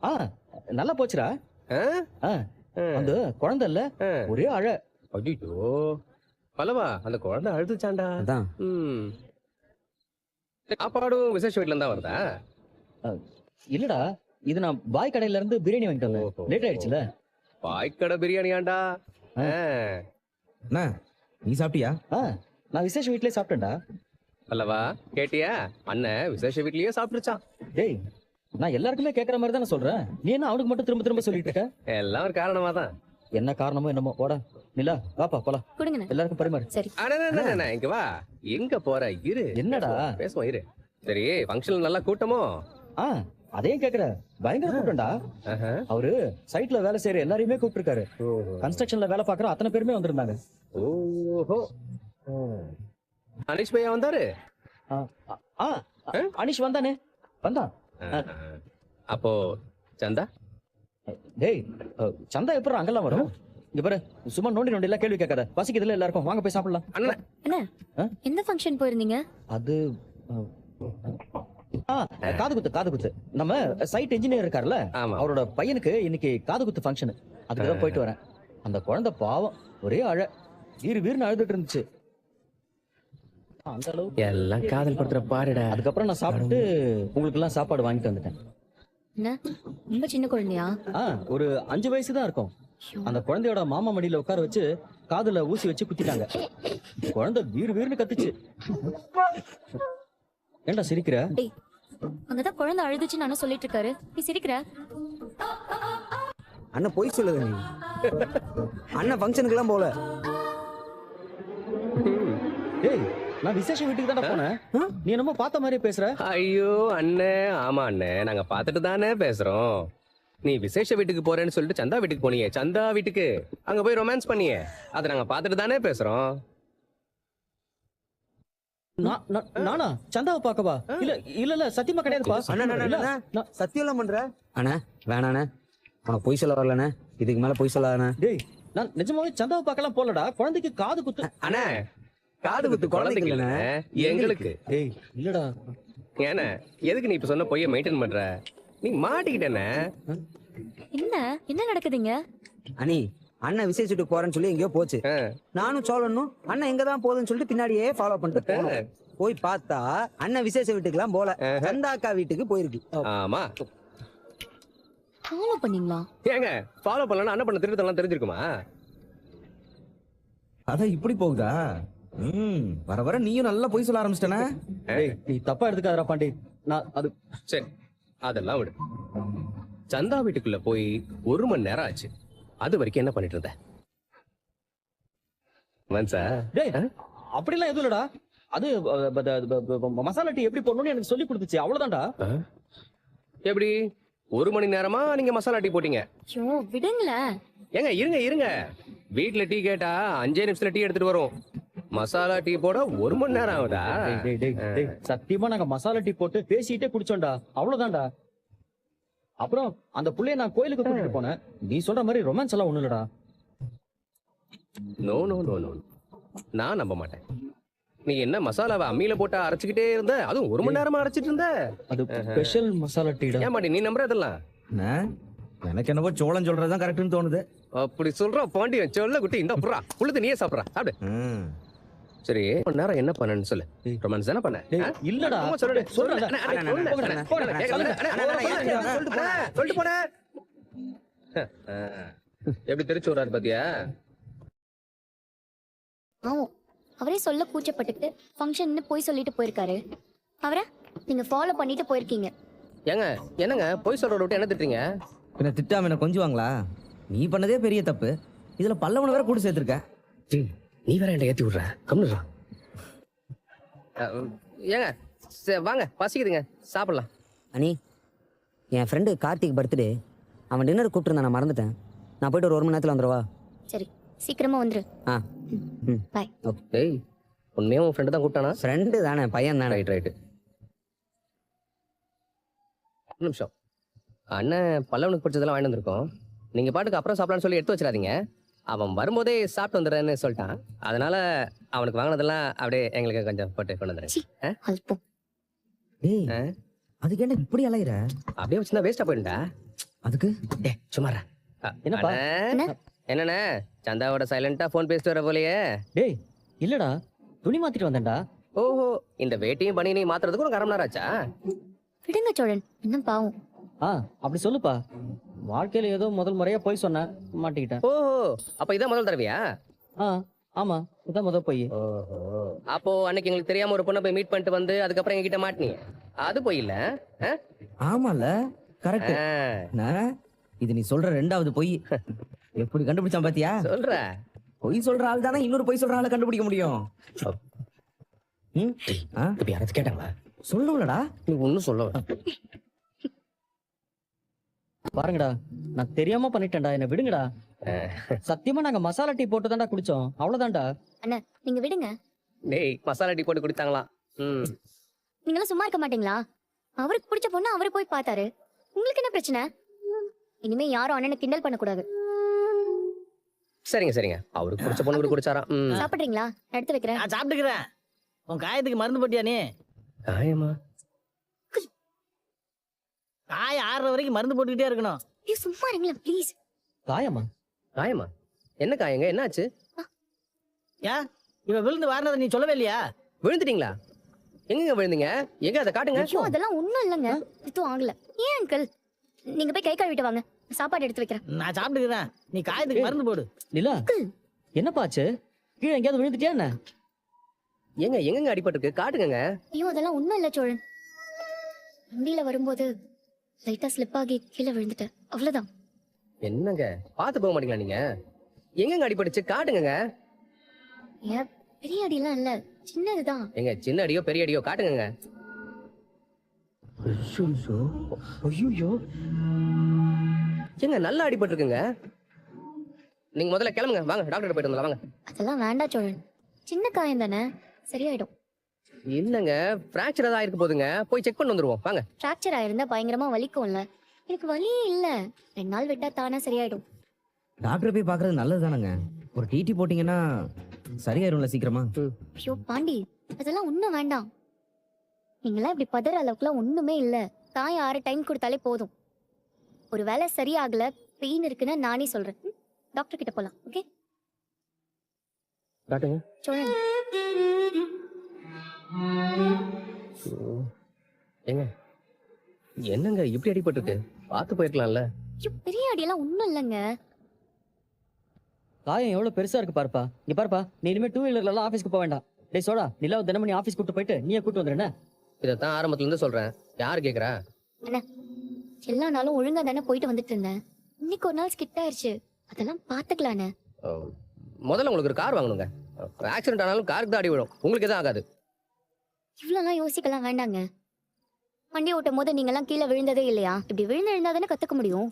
ஆ நல்லா போச்சுடா. ஆ? ஆ, ஆ. அந்த குழந்தை இல்ல ஆ. ஒரே அழ. ஐயோ பல்லவா அந்த குழந்தை அழுதுச்சாண்டா. அதான் ம். சாப்பாடும் விசேஷ வீட்ல இருந்தா வருதா? இல்லடா, இது நான் பாய் கடையில இருந்து பிரியாணி வாங்கிட்டு வந்தேன். ஓஹோ. லேட் ஆயிடுச்சுல. பாய்க்கடை பிரியாணியாண்டா. ஆ. ஆ. அண்ணா நீ சாப்பிட்டியா? ஆ, நான் விசேஷ வீட்லயே சாப்பிட்டேன்டா. பல்லவா கேட்டியா? அண்ணன் விசேஷ வீட்லயே சாப்பிட்டுருச்சான். டேய், நான் எல்லாருக்குமே கேக்குற மாதிரி தானே சொல்றேன். நீ என்ன அவனுக்கு மட்டும் திரும்ப திரும்ப சொல்லிட்டு இருக்க? எல்லாம் ஒரு காரணமா தான். என்ன காரணமோ என்னமோ. போடா நிலா, வாப்பா போலாம். கொடுங்கண்ணே. எல்லாருக்கும் பரிமாறு. சரி. இங்க வா. எங்க போற? இரு. என்னடா? பேசுவோம் இரு. சரி ஃபங்க்ஷன்ல நல்லா கூட்டமோ? ஆ, அதையும் கேக்குற. பயங்கர கூட்டம்டா. ஆஹா. அவரு சைட்ல வேலை செய்யற எல்லாரையுமே கூப்பிட்டிருக்காரு. ஓஹோ. கன்ஸ்ட்ரக்ஷன்ல வேலை பாக்குற அத்தனை பேருமே வந்திருந்தாங்க. ஓஹோ. அனிஷ் பையா வந்தாரு. ஆ, ஆ, அனிஷ் வந்தானே. வந்தான். அப்போ சந்தா? டேய், சந்தா எப்பறம் அங்கெல்லாம் வரும்? இங்க பாரு, சும்மா நோண்டி நோண்டி எல்லாம் கேள்வி கேட்காத. பசிக்குதுல எல்லாருக்கும், வாங்க போய் சாப்பிடலாம். அண்ணன் அண்ணா ஆ? எந்த ஃபங்க்ஷன் போயிருந்தீங்க? அது ஆ, காது குத்து காது குத்து. நம்ம சைட் இன்ஜினியர் இருக்கார்ல, ஆமா. அவரோட பையனுக்கு இன்னைக்கு காது குத்து ஃபங்க்ஷன். அதுக்கு தான் போயிட்டு வரேன். அந்த குழந்தை பாவம் ஒரே அழ, வீறு வீறுன்னு அழுதுட்டு இருந்துச்சு. அந்த அளவுக்கு. எல்லாம் காதல் படுத்துற பாருடா. அதுக்கப்புறம் நான் சாப்பிட்டு உங்களுக்கு எல்லாம் சாப்பாடு வாங்கிட்டு வந்துட்டேன். என்ன ரொம்ப சின்ன குழந்தையா? ஆ, ஒரு 5 வயசு தான் இருக்கும். அந்த குழந்தையோட மாமா மடியில உட்கார வச்சு காதுல ஊசி வச்சு குத்திட்டாங்க. குழந்தை வீறு வீறுன்னு கத்துச்சு. ஏன்டா சிரிக்கிற? டேய், அங்கதான் குழந்தை அழுதுச்சு நானும் சொல்லிட்டு இருக்காரு, நீ சிரிக்கிற? அண்ணன் பொய் சொல்லுது நீ. அண்ணன் ஃபங்க்ஷனுக்கு எல்லாம் போல. டேய், நான் விசேஷ வீட்டுக்கு தானே போனேன். நீ என்னமோ பார்த்த மாதிரி பேசுற. ஐயோ அண்ணே, ஆமா அண்ணே, நாங்க பாத்துட்டு தானே பேசுறோம். நீ விசேஷ வீட்டுக்கு போறேன்னு சொல்லிட்டு சந்தா வீட்டுக்கு போனியே, சந்தா வீட்டுக்கு அங்க போய் ரொமான்ஸ் பண்ணியே, அதை நாங்க பாத்துட்டு தானே பேசுறோம். நானா சந்தாவை பார்க்கவா? இல்ல இல்ல இல்ல, சத்தியமா கிடையாதுப்பா. அண்ணா சத்தியம் பண்ற அண்ணா? வேணாண்ணே, உனக்கு பொய் சொல்ல வரலண்ணே. இதுக்கு மேல பொய் சொல்லாதண்ணே. டேய், நான் நிஜமாவே சந்தாவை பார்க்கலாம் போலடா. குழந்தைக்கு காது குத்து. அண்ணே, காது குத்து குழந்தைக்கு இல்ல, எங்களுக்கு. டேய் இல்லடா. ஏன்னா எதுக்கு நீ இப்ப சொன்ன பொய்ய மெயின்டைன் பண்ற? நீ மாட்டிக்கிட்டேன. என்ன என்ன நடக்குதுங்க? அண்ணி, அண்ணன் விசேஷத்துக்கு போறேன்னு சொல்லி எங்கேயோ போச்சு. நானும் சொல்லணும் அண்ணன் எங்க தான் போகுதுன்னு சொல்லிட்டு பின்னாடியே ஃபாலோ பண்ணிட்டு போனோம். போய் பார்த்தா அண்ணன் விசேஷ வீட்டுக்கு எல்லாம் போல, சந்தா அக்கா வீட்டுக்கு போயிருக்கு. ஆமா. ஃபாலோ பண்ணீங்களா? ஏங்க ஃபாலோ பண்ணலன்னா அண்ணன் பண்ண திருத்தலாம் தெரிஞ்சிருக்குமா? அதான் இப்படி போகுதா? வர வர நீயும் நல்லா பொய் சொல்ல ஆரம்பிச்சிட்டன. டேய், நீ தப்பா எடுத்துக்காதடா பாண்டி. நான் அது சரி, அதெல்லாம் விடு. சந்தா வீட்டுக்குள்ள போய் 1 மணி நேரம் ஆச்சு. அது வரைக்கும் என்ன பண்ணிட்டு இருந்த? மன்சா? டேய், அப்படிலாம் எதுவும் இல்லடா. அது மசாலா டீ எப்படி போடணும்னு எனக்கு சொல்லி கொடுத்துச்சு, அவ்வளவுதான்டா. எப்படி 1 மணி நேரமா நீங்க மசாலா டீ போட்டீங்க? ஐயோ விடுங்களேன். ஏங்க இருங்க இருங்க, வீட்ல டீ கேட்டா 5 நிமிஷத்துல டீ எடுத்துட்டு வரும். மசாலா டீ போட 1 மணி நேரம் ஆகுதா? டேய் டேய் டேய், சத்தியமா நாங்க மசாலா டீ போட்டு பேசிட்டே குடிச்சோம்டா, அவ்வளவுதான்டா. அப்புறம் அந்த புள்ளைய நான் கோயிலுக்கு கூட்டிட்டு போனேன். நீ சொல்ற மாதிரி ரொமான்ஸ் எல்லாம் ஒண்ணு இல்லடா. நோ நோ நோ நோ, நான் நம்ப மாட்டேன். நீ என்ன மசாலாவை அம்மியில போட்டா அரைச்சுக்கிட்டே இருந்த? அதுவும் 1 மணி நேரமா அரைச்சிட்டு இருந்த? அது ஸ்பெஷல் மசாலா டீடா. ஏன் மாட்டி நீ நம்புறதெல்லாம்? எனக்கு என்னவோ சோளம் சொல்றதுதான் கரெக்ட்னு தோணுது. அப்படி சொல்ற பாண்டியன் சொல்ல குட்டி, இந்த புறா புழுது நீயே சாப்பிடுறா, சாப்பிடு. சரி, 1 மணி நேரம் என்ன பண்ணன்னு சொல்லு. ரொமான்ஸ் தானே பண்ண? இல்லடா, சொல்லிட்டு போன. எப்படி தெரிச்சு வர்றாரு பாத்தியா? ஆமாம், அவரே சொல்ல கூச்சப்பட்டுக்கிட்டு ஃபங்க்ஷன்னு போய் சொல்லிட்டு போயிருக்காரு. அவரை நீங்க ஃபாலோ பண்ணிட்டு போயிருக்கீங்க. ஏங்க என்னங்க போய் சொல்ற விட்டு என்ன திட்டுறீங்க? பின்ன திட்டாம என்ன கொஞ்சுவாங்களா? நீ பண்ணதே பெரிய தப்பு, இதுல பல்லவனை வேற கூட சேர்த்திருக்க. நீ வேற என்ன ஏத்தி விடுற? கம்முறா. ஏங்க வாங்க, பசிக்குதுங்க, சாப்பிடலாம். அண்ணி, என் ஃப்ரெண்டு கார்த்திக் பர்த்டே, அவன் டின்னர் கூப்பிட்டுருந்தான், நான் மறந்துட்டேன். நான் போயிட்டு ஒரு 1 மணி நேரத்தில் வந்துடுவா? சரி, சீக்கிரமா வந்துரு. ஆ பாய். டேய், உண்மையா உன் ஃப்ரெண்டு தான் கூப்பிட்டானா? ஃப்ரெண்டு தானே, பையன் தானே. Right right. ஒரு நிமிஷம், அண்ணன் பல்லவனுக்கு பிடிச்சதெல்லாம் வாங்கிட்டு வந்திருக்கோம். நீங்க பாட்டுக்கு அப்புறம் சாப்பிடலாம்னு சொல்லி எடுத்து வச்சிடாதீங்க. அவன் வரும்போதே சாப்பிட்டு வந்துடுறேன்னு சொல்லிட்டான். அதனால அவனுக்கு வாங்கினதெல்லாம் அப்படியே எங்களுக்கு கொஞ்சம் போட்டு கொண்டு வந்துடுறேன். அல்பம். டேய், அதுக்கு என்ன இப்படி அலையிற? அப்படியே வச்சுருந்தா வேஸ்டா போயிடும்டா. அதுக்கு டேய் சும்மாரா. என்னப்பா? என்ன? என்னண்ணே சந்தாவோட சைலண்டா ஃபோன் பேசிட்டு வர போலயே. டேய் இல்லடா, துணி மாத்திட்டு வந்தேன்டா. ஓஹோ, இந்த வேட்டியும் பனியனையும் மாத்துறதுக்கு ஒரு 1/2 மணி நேரம் ஆச்சா? விடுங்க சோழன், இன்னும் பாவம். அப்படி சொல்லுப்பா. வாழ்க்கையில ஏதோ முதல் முறையா போய் சொன்னேன், மாட்டிக்கிட்டேன். ஓஹோ, அப்ப இதான் முதல் தடவையா? ஆமா, இதான் முத போய். ஓஹோ, அப்போ அன்னைக்கு எங்களுக்கு தெரியாம ஒரு பொண்ணை போய் மீட் பண்ணிட்டு வந்து அதுக்கப்புறம் எங்ககிட்ட மாட்டினீங்க, அது போய் இல்ல? ஆமால, கரெக்ட். இது நீ சொல்ற 2வது பொய். எப்படி கண்டுபிடிச்சான் பாத்தியா? சொல்ற பொய் சொல்ற ஆள் தானே இன்னொரு பொய் சொல்ற ஆளை கண்டுபிடிக்க முடியும். இப்ப யாராவது கேட்டாங்களா? சொல்லுங்களடா. நீ ஒண்ணும் சொல்ல. பாருங்கடா, நான் தெரியாம பண்ணிட்டேன்டா, என்ன விடுங்கடா. சத்தியமா நாங்க மசாலா டீ போட்டு தான்டா குடிச்சோம், அவ்வளவுதான்டா. அண்ணா நீங்க விடுங்க. டேய் மசாலா டீ போட்டு குடித்தாங்களாம். நீங்களும் சும்மா இருக்க மாட்டீங்களா? அவருக்கு பிடிச்ச பொண்ணு அவரு போய் பார்த்தாரு, உங்களுக்கு என்ன பிரச்சனை? இனிமே யாரும் அண்ணனை கிண்டல் பண்ணக்கூடாது. சரிங்க சரிங்க, அவருக்கு பிடிச்ச பொண்ணு கூட குடிச்சாராம். சாப்பிடுறீங்களா? நான் எடுத்து வைக்கிறேன். நான் சாப்பிட்டுக்கிறேன். உன் காயத்துக்கு மருந்து போட்டியா நீ? காயமா? காய ஆறுற வரைக்கும் மருந்து போட்டுக்கிட்டே இருக்கணும். ஐயோ சும்மா இருங்களேன் ப்ளீஸ். காயமா? காயமா? என்ன காயங்க, என்னாச்சு? ஏன் இவ விழுந்து வாரினதை நீ சொல்லவே இல்லையா? விழுந்துட்டீங்களா? எங்க விழுந்தீங்க? எங்க அதை காட்டுங்க. ஐயோ அதெல்லாம் ஒண்ணும் இல்லைங்க, எதுவும் ஆகல. ஏன் அங்கிள், நீங்க போய் கை கழுவிட்டு வாங்க, சாப்பாடு எடுத்து வைக்கிறேன். நான் சாப்பிட்டுக்கிறேன், நீ காயத்துக்கு மருந்து போடு. நிலா, என்னப்பாச்சு? கீழே எங்கேயாவது விழுந்துட்டியா என்ன? எங்க எங்க அடிபட்டிருக்கு காட்டுங்க. ஐயோ அதெல்லாம் ஒண்ணும் இல்ல சோழன், வண்டியில வரும்போது லைட்டா ஸ்லிப் ஆகி கீழே விழுந்துட்டேன், அவ்வளவுதான். என்னங்க பாத்து போக மாட்டீங்களா நீங்க? எங்க அடிபட்டுச்சு காட்டுங்க. ஏன் பெரிய அடியெல்லாம் இல்ல, சின்னதுதான். எங்க சின்ன அடியோ பெரிய அடியோ காட்டுங்க. ஐயோ, எங்க நல்லா அடிபட்டிருக்குங்க. நீங்க முதல்ல கிளம்புங்க, வாங்க டாக்டர் போயிட்டு வந்துடலாம் வாங்க. அதெல்லாம் வேண்டாம் சோழன், சின்ன காயம் தானே, சரியாயிடும். இல்லங்க பிராக்சர் ஏதாவது ஆயிருக்கு போதுங்க, போய் செக் பண்ணி வந்துருவோம் வாங்க. ஃப்ராக்சர் ஆயிருந்தா பயங்கரமா வலிக்கும்ல, எனக்கு வலியே இல்ல, 2 நாள் விட்டா தானே சரியாயிடும். டாக்டர் போய் பாக்குறது நல்லது தானங்க. ஒரு டிடி போட்டீங்கன்னா சரியாயிரும்ல சீக்கிரமா. ஐயோ பாண்டி, அதெல்லாம் ஒண்ணும் வேண்டாம். நீங்களாம் இப்படி பதற அளவுக்குலாம் ஒண்ணுமே இல்ல, தாய் 6 டைம் கொடுத்தாலே போதும். ஒரு வேலை சரியாகல, பெயின் இருக்குன்னா நானே சொல்றேன், டாக்டர் கிட்ட போலாம். ஓகே காட்டுங்க. சோழன், ஏங்க என்னங்க இப்படி அடிபட்டிருக்கு, பார்த்து போயிருக்கலாம்ல. ஐயோ பெரிய அடியெல்லாம் ஒண்ணும் இல்லைங்க. காயம் எவ்வளவு பெருசா இருக்கு பாருப்பா. இங்க பாருப்பா, நீ இனிமே 2 வீலர்ல எல்லாம் ஆபீஸ்க்கு போக வேண்டாம். டேய் சோடா, நிலாவை தினமணி ஆபீஸ் கூட்டு போயிட்டு நீயே கூட்டு வந்துடுன. இதைத்தான் ஆரம்பத்துல இருந்து சொல்றேன், யாரு கேக்குறா? அண்ணா எல்லா நாளும் ஒழுங்கா தானே போயிட்டு வந்துட்டு இருந்தேன், இன்னைக்கு ஒரு நாள் ஸ்கிட் ஆயிருச்சு, அதெல்லாம் பாத்துக்கலானே. முதல்ல உங்களுக்கு ஒரு கார் வாங்கணுங்க. ஆக்சிடென்ட் ஆனாலும் காருக்கு தான் அடி விழும், உங்களுக்கு எதுவும் ஆகாது. இவ்வளோலாம் யோசிக்கலாம் வேண்டாங்க. வண்டி ஓட்டும் போது நீங்கெல்லாம் கீழே விழுந்ததே இல்லையா? இப்படி விழுந்து எழுந்தா தானே கத்துக்க முடியும்.